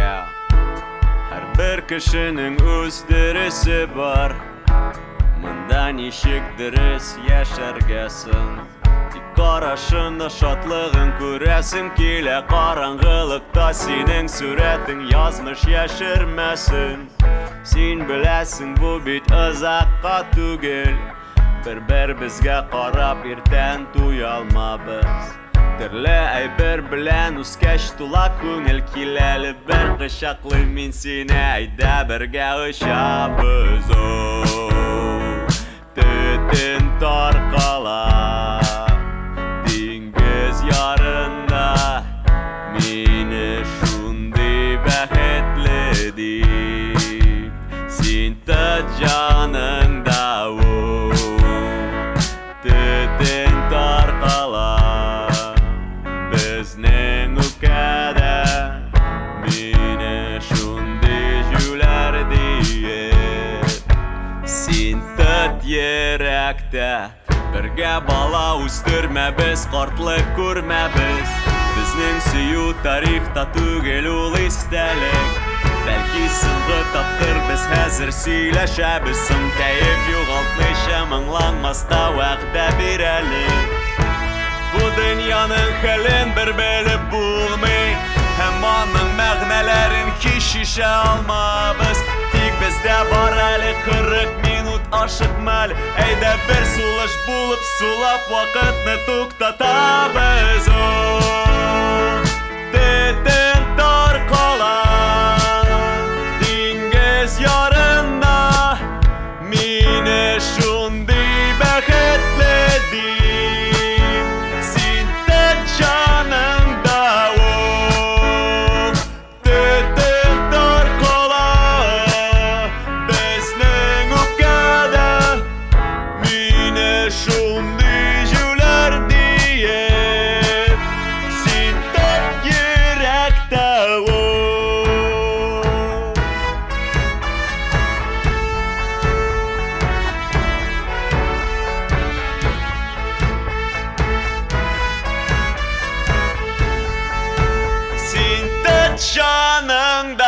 Yeah. Her bir kişinin öz deresi var. Mında nişik dürüst yaşargasın. Qarashında şatlığın күрәсем килә. Караңгылыкта синең сүрәтең язмыш яшермәсен. Син беләсең бу бит озакка түгел. Бер безгә карап иртән туялмабыз. Төрле әйбер белән үскәч тула күңел киләле. Бер кычаклый мин сине, әйдә бергә очабыз. Төтен таркала диңгез ярында, мине шундый бәхетле дип. Син тот җаныңда, төтен таркала безнең үпкәдә, мине шундый җүләр диеп. Син тот йөрәктә, бергә бала үстермәбез, картлык күрмәбез. Безнең сөю тарихта түгел, ул истәлек. Бәлки соңгы тапкыр без хәзер сөйләшәбез. Соң кәеф югалтмыйча моңланмаста вәгъдә бирәлек. Бу дөньяның хәлен бер белеп булмый, һәм аның мәгънәләрен һич ишә алмабыз. Тик бездә бар әле 40 минут ашыкмәл. Әйдә бер сулыш булып сулап вакытны туктатабыз. Төтен таркала диңгез ярында, мине шундый бәхетле дип. Син тот җаныңда, төтен таркала безнең үпкәдә, мине шундый җүләр диеп. Син тот йөрәктә, син тот җаныңда.